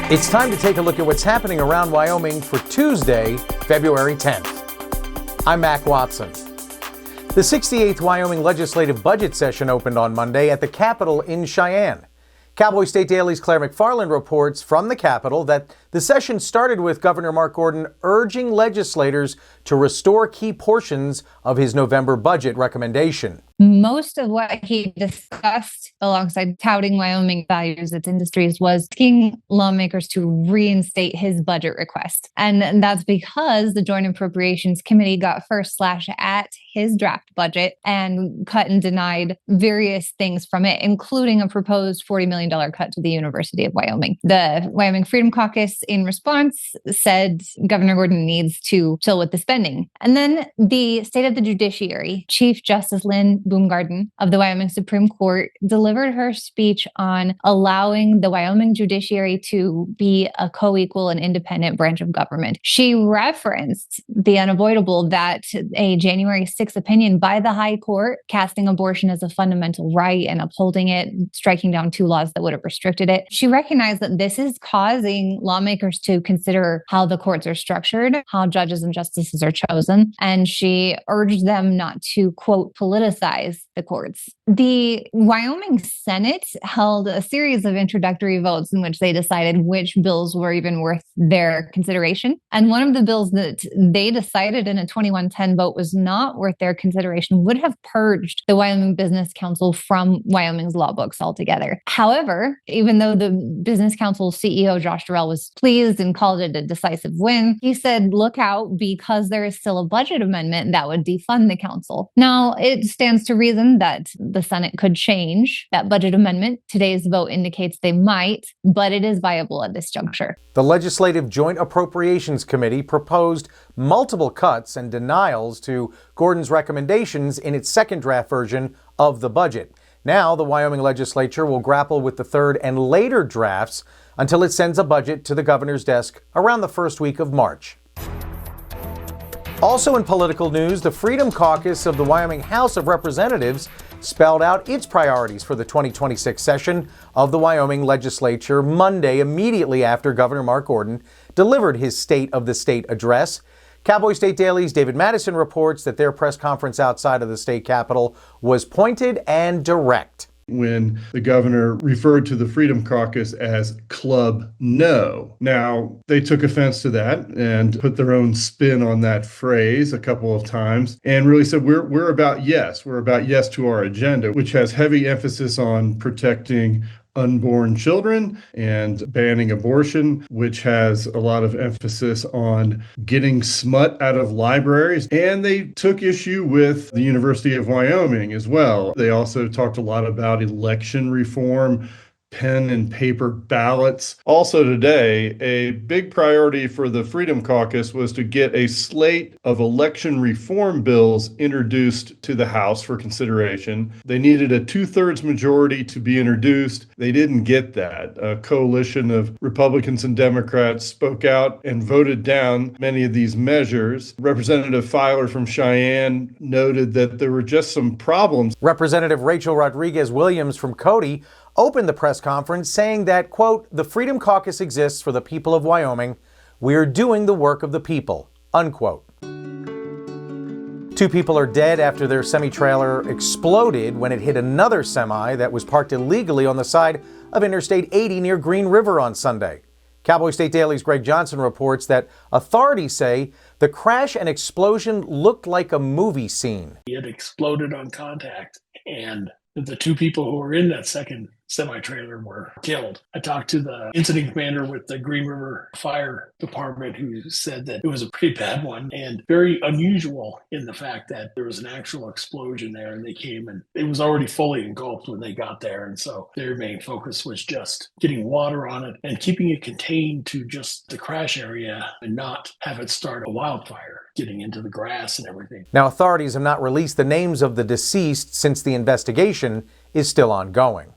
It's time to take a look at what's happening around Wyoming for Tuesday, February 10th. I'm Mac Watson. The 68th Wyoming Legislative Budget Session opened on Monday at the Capitol in Cheyenne. Cowboy State Daily's Claire McFarland reports from the Capitol that the session started with Governor Mark Gordon urging legislators to restore key portions of his November budget recommendation. Most of what he discussed, alongside touting Wyoming values its industries, was asking lawmakers to reinstate his budget request. And that's because the Joint Appropriations Committee got first slash at his draft budget and cut and denied various things from it, including a proposed $40 million cut to the University of Wyoming. The Wyoming Freedom Caucus, in response, said Governor Gordon needs to chill with the spending. And then the State of the Judiciary, Chief Justice Lynn Baumgarten of the Wyoming Supreme Court delivered her speech on allowing the Wyoming judiciary to be a co-equal and independent branch of government. She referenced the unavoidable that a January 6th opinion by the High Court casting abortion as a fundamental right and upholding it, striking down two laws that would have restricted it. She recognized that this is causing lawmakers to consider how the courts are structured, how judges and justices are chosen, and she urged them not to, quote, politicize the courts. The Wyoming Senate held a series of introductory votes in which they decided which bills were even worth their consideration. And one of the bills that they decided in a 21-10 vote was not worth their consideration would have purged the Wyoming Business Council from Wyoming's law books altogether. However, even though the Business Council CEO Josh Durrell was pleased and called it a decisive win, he said, look out, because there is still a budget amendment that would defund the council. Now, it stands to reason that the Senate could change that budget amendment. Today's vote indicates they might, but it is viable at this juncture. The Legislative Joint Appropriations Committee proposed multiple cuts and denials to Gordon's recommendations in its second draft version of the budget. Now, the Wyoming legislature will grapple with the third and later drafts until it sends a budget to the governor's desk around the first week of March. Also in political news, the Freedom Caucus of the Wyoming House of Representatives spelled out its priorities for the 2026 session of the Wyoming legislature Monday, immediately after Governor Mark Gordon delivered his State of the State address. Cowboy State Daily's David Madison reports that their press conference outside of the state capitol was pointed and direct. When the governor referred to the Freedom Caucus as Club No. Now, they took offense to that and put their own spin on that phrase a couple of times and really said, we're about yes. We're about yes to our agenda, which has heavy emphasis on protecting unborn children and banning abortion, which has a lot of emphasis on getting smut out of libraries. And they took issue with the University of Wyoming as well. They also talked a lot about election reform, pen and paper ballots. Also today, a big priority for the Freedom Caucus was to get a slate of election reform bills introduced to the House for consideration. They needed a 2/3 majority to be introduced. They didn't get that. A coalition of Republicans and Democrats spoke out and voted down many of these measures. Representative Filer from Cheyenne noted that there were just some problems. Representative Rachel Rodriguez Williams from Cody opened the press conference saying that, quote, the Freedom Caucus exists for the people of Wyoming. We are doing the work of the people, unquote. 2 people are dead after their semi-trailer exploded when it hit another semi that was parked illegally on the side of Interstate 80 near Green River on Sunday. Cowboy State Daily's Greg Johnson reports that authorities say the crash and explosion looked like a movie scene. It exploded on contact, and the 2 people who were in that second semi-trailer were killed. I talked to the incident commander with the Green River Fire Department, who said that it was a pretty bad one and very unusual in the fact that there was an actual explosion there, and they came and it was already fully engulfed when they got there. And so their main focus was just getting water on it and keeping it contained to just the crash area and not have it start a wildfire, getting into the grass and everything. Now, authorities have not released the names of the deceased since the investigation is still ongoing.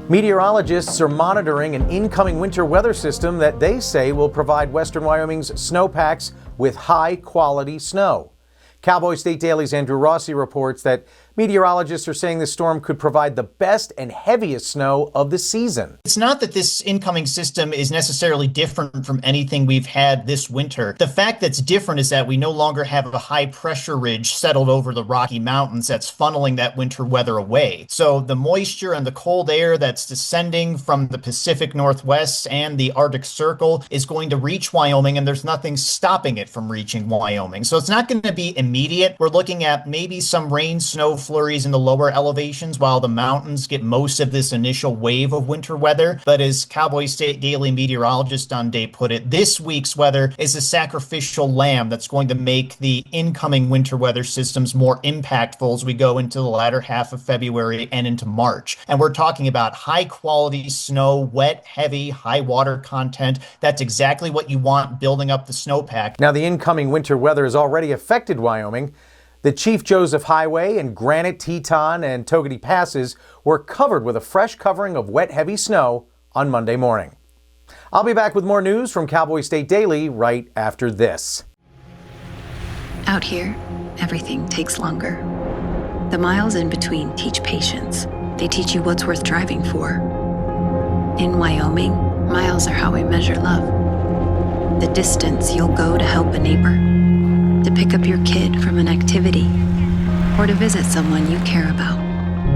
Meteorologists are monitoring an incoming winter weather system that they say will provide western Wyoming's snowpacks with high-quality snow. Cowboy State Daily's Andrew Rossi reports that Meteorologists are saying this storm could provide the best and heaviest snow of the season. It's not that this incoming system is necessarily different from anything we've had this winter. The fact that's different is that we no longer have a high pressure ridge settled over the Rocky Mountains that's funneling that winter weather away. So the moisture and the cold air that's descending from the Pacific Northwest and the Arctic Circle is going to reach Wyoming, and there's nothing stopping it from reaching Wyoming. So it's not going to be immediate. We're looking at maybe some rain, snow flurries in the lower elevations while the mountains get most of this initial wave of winter weather. But as Cowboy State Daily meteorologist Don Day put it, this week's weather is a sacrificial lamb that's going to make the incoming winter weather systems more impactful as we go into the latter half of February and into March. And we're talking about high quality snow, wet, heavy, high water content. That's exactly what you want building up the snowpack. Now, the incoming winter weather has already affected Wyoming. The Chief Joseph Highway and Granite, Teton, and Togety passes were covered with a fresh covering of wet, heavy snow on Monday morning. I'll be back with more news from Cowboy State Daily right after this. Out here, everything takes longer. The miles in between teach patience. They teach you what's worth driving for. In Wyoming, miles are how we measure love. The distance you'll go to help a neighbor, to pick up your kid from an activity, or to visit someone you care about.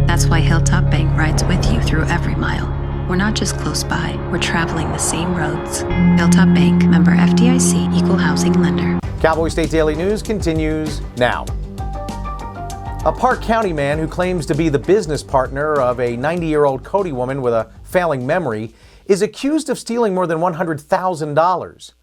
That's why Hilltop Bank rides with you through every mile. We're not just close by, we're traveling the same roads. Hilltop Bank, member FDIC, equal housing lender. Cowboy State Daily News continues now. A Park County man who claims to be the business partner of a 90-year-old Cody woman with a failing memory is accused of stealing more than $100,000.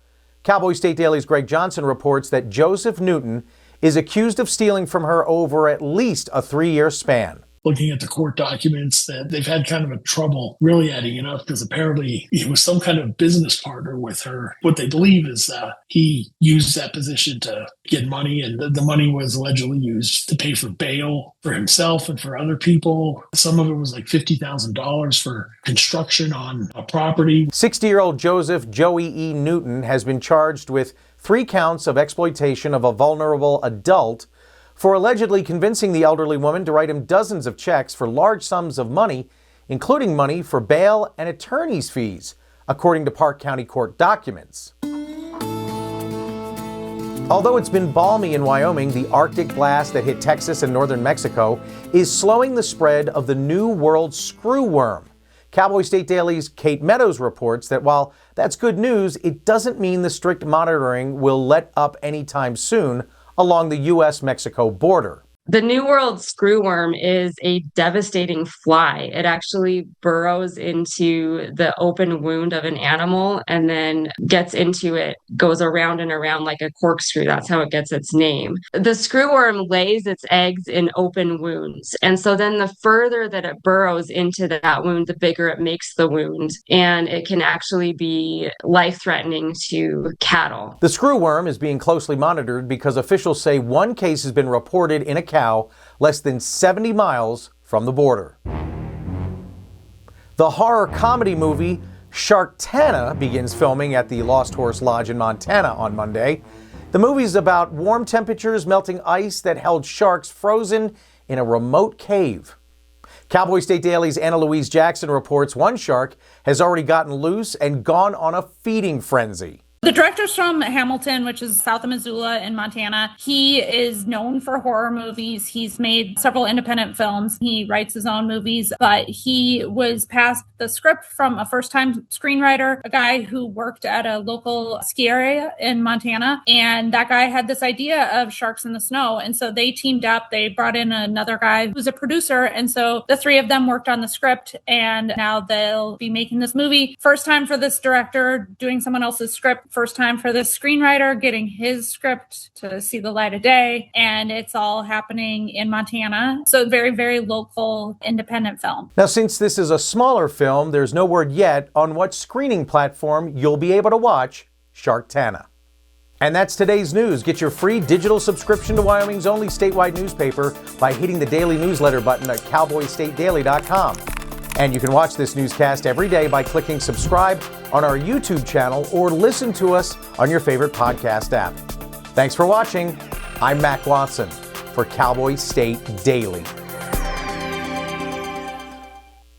Cowboy State Daily's Greg Johnson reports that Joseph Newton is accused of stealing from her over at least a 3-year span. Looking at the court documents, that they've had kind of a trouble really adding it up because apparently he was some kind of business partner with her. What they believe is he used that position to get money, and the money was allegedly used to pay for bail for himself and for other people. Some of it was like $50,000 for construction on a property. 60-year-old Joseph Joey E. Newton has been charged with 3 counts of exploitation of a vulnerable adult for allegedly convincing the elderly woman to write him dozens of checks for large sums of money, including money for bail and attorney's fees, according to Park County Court documents. Although it's been balmy in Wyoming, the Arctic blast that hit Texas and northern Mexico is slowing the spread of the New World Screwworm. Cowboy State Daily's Kate Meadows reports that while that's good news, it doesn't mean the strict monitoring will let up anytime soon along the U.S.-Mexico border. The New World Screwworm is a devastating fly. It actually burrows into the open wound of an animal and then gets into it, goes around and around like a corkscrew. That's how it gets its name. The screwworm lays its eggs in open wounds. And so then the further that it burrows into that wound, the bigger it makes the wound. And it can actually be life-threatening to cattle. The screwworm is being closely monitored because officials say one case has been reported in a cow less than 70 miles from the border. The horror comedy movie Sharktana begins filming at the Lost Horse Lodge in Montana on Monday. The movie is about warm temperatures melting ice that held sharks frozen in a remote cave. Cowboy State Daily's Anna Louise Jackson reports one shark has already gotten loose and gone on a feeding frenzy. The director's from Hamilton, which is south of Missoula in Montana. He is known for horror movies. He's made several independent films. He writes his own movies, but he was passed the script from a first-time screenwriter, a guy who worked at a local ski area in Montana. And that guy had this idea of sharks in the snow. And so they teamed up. They brought in another guy who's a producer. And so the 3 of them worked on the script, and now they'll be making this movie. First time for this director doing someone else's script. First time for this screenwriter getting his script to see the light of day, and it's all happening in Montana. So very, very local independent film. Now, since this is a smaller film, there's no word yet on what screening platform you'll be able to watch Sharktana. And that's today's news. Get your free digital subscription to Wyoming's only statewide newspaper by hitting the daily newsletter button at cowboystatedaily.com. And you can watch this newscast every day by clicking subscribe on our YouTube channel or listen to us on your favorite podcast app. Thanks for watching. I'm Mac Watson for Cowboy State Daily.